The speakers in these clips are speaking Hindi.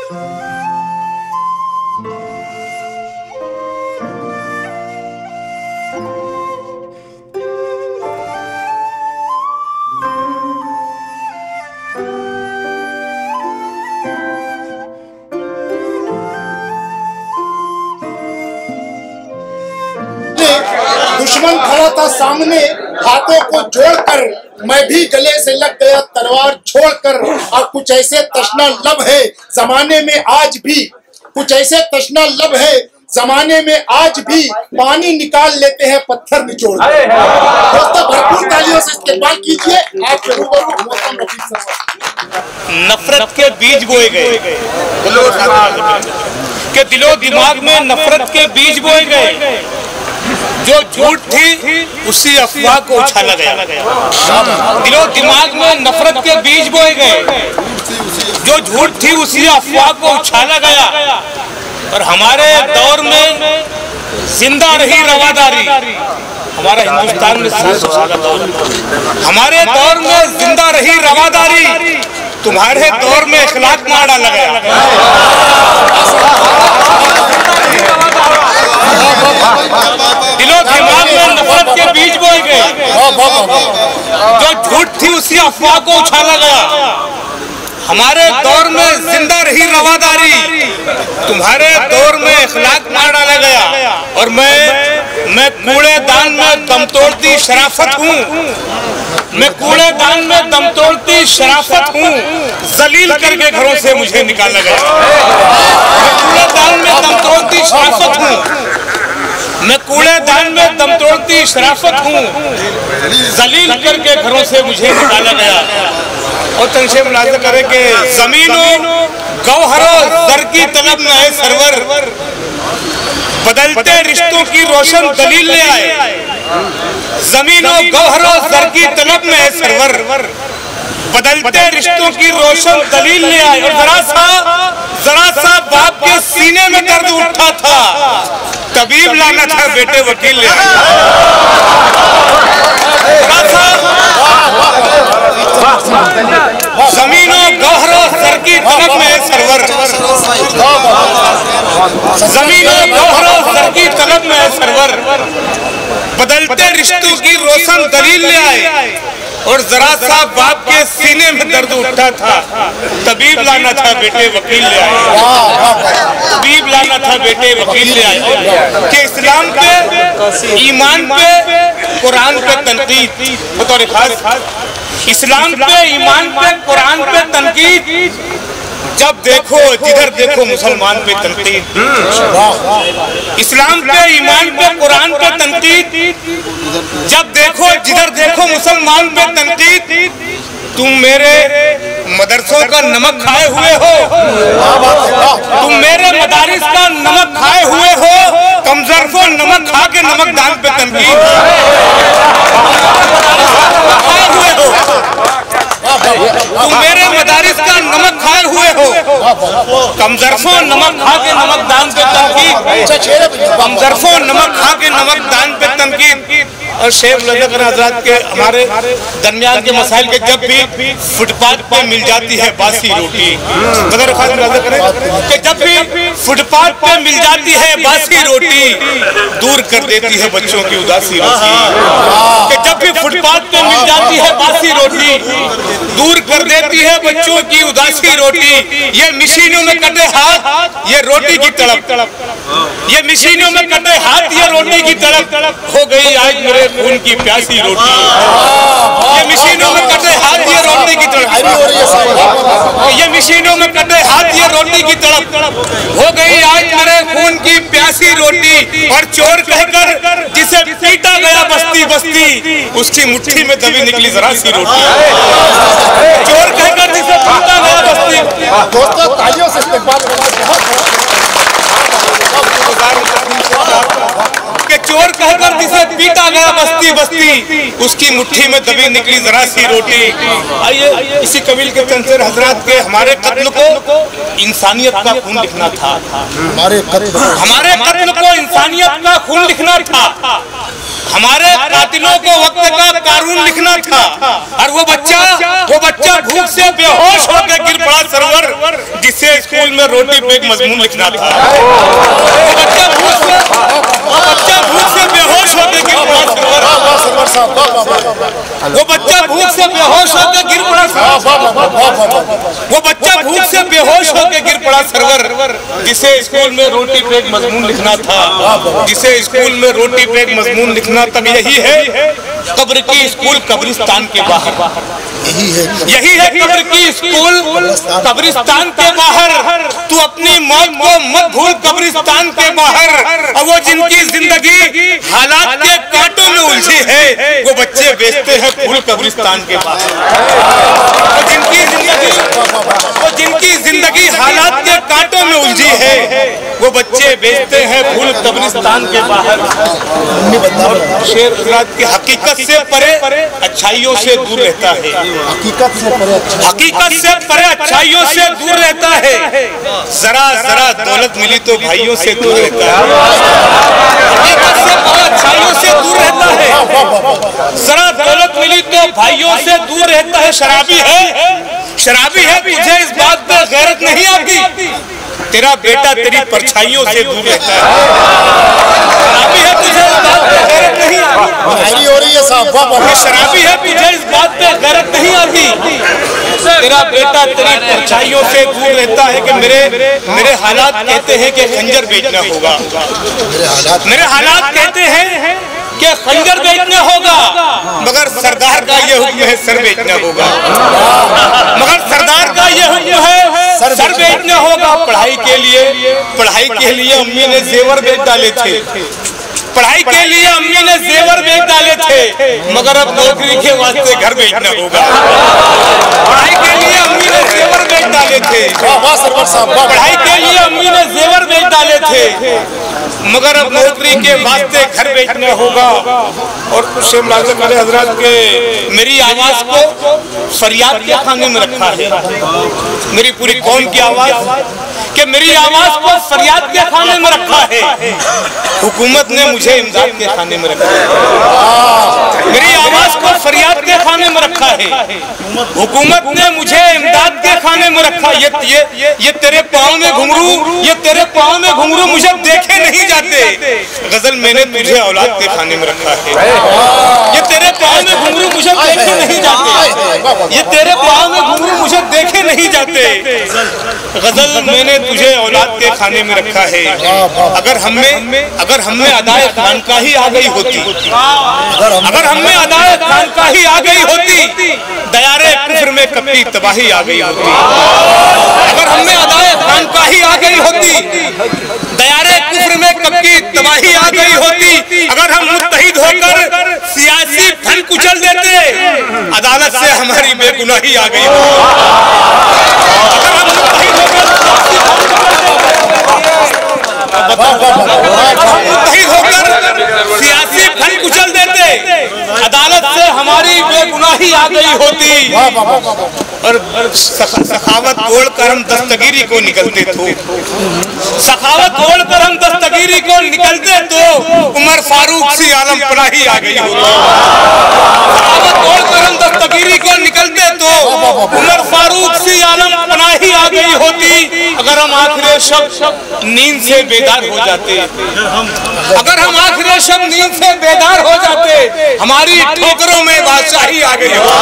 दुश्मन खड़ा था सामने, हाथों को जोड़कर मैं भी गले से लग गया तलवार छोड़कर। और कुछ ऐसे तशना लब है जमाने में आज भी, कुछ ऐसे तशना लब है जमाने में आज भी, पानी निकाल लेते हैं पत्थर निचोड़। दोस्तों भरपूर तालियों से इस्तेमाल कीजिए। आपके रूबरू मोहतरम रफीक साहब। नफरत के बीज बोए गए, के दिलो दिमाग में नफरत के बीज बोए गए। जो झूठ थी उसी अफवाह को उछाला गया। दिलो दिमाग में नफरत के बीज बोए गए। जो झूठ थी उसी अफवाह को उछाला गया। और हमारे दौर में जिंदा रही रवादारी। हमारा हिंदुस्तान में 700 साल का दौर, हमारे दौर में जिंदा रही रवादारी। तुम्हारे दौर में इखलाक मार डाला गया। दिलो दिमाग में नफरत के बीज बोए गए। जो झूठ थी उसी अफवाह को उछाला गया। हमारे दौर में जिंदा रही रवादारी। तुम्हारे दौर में इखलाक मार डाला गया। और मैं कूड़ेदान में दम तोड़ती शराफत हूँ। मैं कूड़ेदान में दम तोड़ती शराफत हूँ। जलील करके घरों से मुझे निकाला गया। मैं कूड़ेदान में दम तोड़ती शराफत हूँ। मैं कूड़ेदान में दम तोड़ती शराफत हूँ। जलील करके घरों से मुझे निकाला गया। और तनशे मुलाज़ा करे कि जमीनों गौहरों दर की तलब में आए सरवर। बदलते रिश्तों की रोशन दलील ले आए। जमीनों गौहरों दर की तलब में आए सरवर। बदलते रिश्तों की रोशन दलील ले आए। और जरा सा बाप के सीने में दर्द उठा था, तबीब लाना था बेटे वकील ले आए। जमीनों गौहरों सर की तलब में सरवर। जमीनों गौहरों सर की तलब में सरवर। बदलते रिश्तों की रोशन दलील ले आए। और जरा सा बाप के सीने में दर्द उठा था, तबीब लाना था बेटे वकील ले आए। तबीब लाना था बेटे वकील ले आए। कि इस्लाम पे, ईमान पे, कुरान पे तनकीद, बतौर खास इस्लाम पे, ईमान पे, कुरान पे तनकीद। जब देखो जिधर देखो मुसलमान पे तनकीद। इस्लाम पे, ईमान पे, कुरान पे तनकीद। जब देखो जिधर देखो मुसलमान पे तनकीद। तुम मेरे मदरसों का नमक खाए हुए हो। तुम मेरे मदारिस का नमक खाए हुए हो। कमजरफो नमक खा के नमक दान पे तनकीद खाए हुए हो। तुम मेरे मदारिस का नमक खाए हुए हो। कमजरफो नमक खा के नमक दान पे तनकीद। कमजरफो नमक खा के नमक दान पे तनकीद। और शेख मुलाज़ा हज़रात के हमारे दरमियान के मसाइल के जब भी फुटपाथ पे मिल जाती है बासी रोटी, मगर खास मुलाज़ा करें कि जब भी फुटपाथ पे मिल जाती है बासी रोटी, दूर कर देती है बच्चों की उदासी रोटी। कि जब भी फुटपाथ पे मिल जाती है बासी रोटी, दूर कर देती है बच्चों की उदासी रोटी। ये मशीनों में कटे हाथ, ये रोटी की तड़प। ये मशीनों में कटे हाथ, ये रोटी की तड़प। हो गई आज मेरे खून की प्यासी रोटी। ये मशीनों में कटे हाथ, ये रोटी की तड़प। ये मशीनों में कटे हाथ, ये रोटी की तड़प। हो गई आज मेरे खून की प्यासी रोटी। और चोर कहकर जिसे पीटा गया बस्ती बस्ती, उसकी मुट्ठी में दबी निकली जरा सी रोटी। चोर कहकर जिसे पीटा गया बस्ती। दोस्तों तालियों से इस्तेमाल कि चोर कहकर जिसे पीटा गया बस्ती बस्ती, उसकी मुट्ठी में दबी निकली जरा सी रोटी। आइए इसी कबील के तंसर हजरात के हमारे कत्ल को इंसानियत का खून लिखना था। हमारे कत्ल को इंसानियत का खून लिखना था। हमारे कातिलों को वक्त का कानून लिखना था। और वो बच्चा भूख से बेहोश होकर गिर पड़ा सरवर, जिसे जिसे स्कूल में रोटी पे एक मजमून लिखना था। वो बच्चा भूख से बेहोश होकर गिर पड़ा सरवर। वो बच्चा भूख से बेहोश होकर गिर पड़ा वो बच्चा भूख से बेहोश होकर गिर पड़ा सरवर, जिसे स्कूल में रोटी पे एक मजमून लिखना था। जिसे स्कूल में रोटी पे एक मजमून लिखना तक यही है कब्र की स्कूल कब्रिस्तान के बाहर। यही है कब्र की स्कूल कब्रिस्तान के बाहर। तू अपनी मौत को मत भूल कब्रिस्तान के बाहर। और वो जिनकी जिंदगी हालात के कांटों में उलझी है, वो बच्चे बेचते हैं फूल कब्रिस्तान के बाहर। वो जिनकी जिंदगी हालात के कांटों में उलझी है, वो बच्चे बेचते हैं फूल कब्रिस्तान के बाहर। शेर गुजरात की हकीकत से परे अच्छाइयों से दूर रहता है। हकीकत से परे अच्छाइयों से दूर रहता है। जरा जरा दौलत मिली तो भाइयों से दूर रहता है। हकीकत से परे अच्छाइयों से दूर रहता है। जरा दौलत मिली तो भाइयों से दूर रहता है। शराबी है तुझे इस बात पर गैरत नहीं आती, तेरा बेटा तेरी परछाइयों से दूर रहता है। शराबी है तुझे इस बात पे गैरत नहीं आती, हो रही है साहब। शराबी है तुझे इस बात पे गैरत नहीं आती, तेरा बेटा तेरी परछाइयों से दूर रहता है। कि मेरे हालात कहते हैं कि खंजर बेचना होगा। मेरे हालात कहते हैं कि खंजर बेचना होगा, मगर सरदार का ये हुक्म है सर बेचना होगा। मगर सरदार का ये हुक्म है सर बेचना होगा। पढ़ाई के लिए अम्मी ने जेवर बेच डाले थे। पढ़ाई के लिए अम्मी ने जेवर बेच डाले थे, मगर अब नौकरी के वास्ते घर बेचना होगा। पढ़ाई के लिए अम्मी ने जेवर बेच डाले थे। पढ़ाई के लिए अम्मी ने जेवर बेच डाले थे, मगर अब नौकरी के वास्ते घर बेचना होगा। और शेख मुलाज़िम वाले हजरात के मेरी आवाज को फरियाद के खाने में रखा है। मेरी पूरी कौम की आवाज कि मेरी आवाज को फरियाद के खाने में रखा है। हुकूमत ने मुझे इमदाद के खाने में रखा है। मेरी आवाज को फरियाद के खाने में रखा है। हुकूमत ने मुझे इमदाद के खाने में रखा। ये तेरे पाँव में घुंघरू, ये तेरे पाँव में घुंघरू मुझे देखे नहीं जाते। गजल मैंने तुझे औलाद के खाने में रखा है। ये तेरे पाँव में घुंघरू मुझे देखे नहीं जाते। ये तेरे पाँव में घुंघरू मुझे देखे नहीं जाते। गजल मैंने तुझे औलाद के खाने में रखा है। अगर हमें अदाए खानकाही आ गई होती, अगर हमें अदाए खानकाही आ गई होती, दयारे कुफ्र में कभी तबाही आ गई होती। अगर हमें अदाए खानकाही आ गई होती, दयारे कुफ्र में कभी तबाही आ गई होती। अगर हम मुत्तहिद होकर सियासी फन कुचल देते, अदालत से हमारी बेगुनाही आ गई होती। अगर हम मुत्तहिद होकर सियासी फन कुचल देते, अदालत से हमारी बेगुनाही आ गई होती। और सखावत तोड़कर हम दस्तगीरी को निकलते थे। सखावत तोड़कर हम दस्तगीरी को निकलते तो उमर फारूक सी आलम पनाही आ गई होती। सखावत तोड़कर हम दस्तगीरी को निकलते तो उमर फारूक सी आलम पनाही आ गई होती। अगर हम आखिरी शब नींद से बेदार हो जाते, अगर हम आखिरी शब नींद से बेदार हो जाते, हमारी ठोकरों में बादशाही आ गई होती।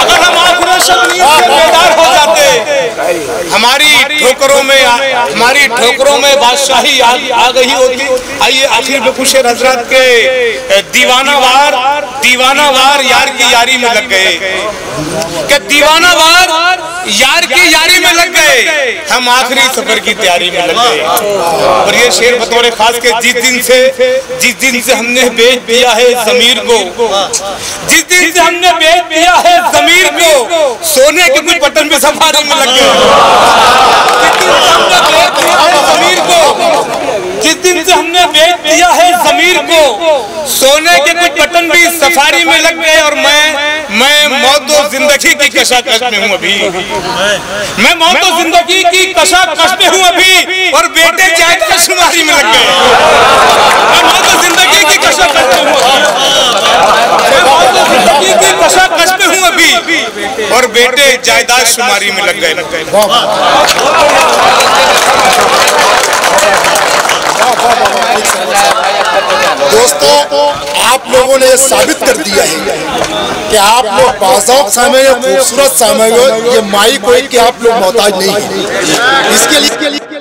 अगर हम आखिरी शब नींद से बेदार हो जाते, हमारी ठोकरों में बादशाही आ गई होती। आइए आखिर में कुछ हजरत के दीवाना वार यार की यारी में लग गए। कि दीवाना वार यार की यारी में लग गए, हम आखिरी सफर की तैयारी में लग गए। और ये शेर बतौर खास के जिस दिन से हमने बेच दिया है जमीर को, जिस दिन से हमने बेच दिया है जमीर को, सोने के कुछ बटन भी सफारी में लग गए। जिस दिन से हमने बेच दिया है जमीर को, सोने के कुछ बटन भी सफारी में लग गए। और मैं मौत और जिंदगी की कशाकश में हूँ अभी। मैं मौत और जिंदगी की कशाकश में हूँ अभी, और बेटे जायद का शुमारी में लग गए। मैं मौत और जिंदगी की कशाकश में हूँ, मैं मौत और जिंदगी की कशाकश में हूँ अभी, और बेटे जायदाद शुमारी में लग गए। दोस्तों, आप लोगों ने साबित कर दिया है कि आप लोग बाज़ौक़ सामने खूबसूरत सामने, ये माइक को कि आप लोग मोहताज नहीं है। इसके लिए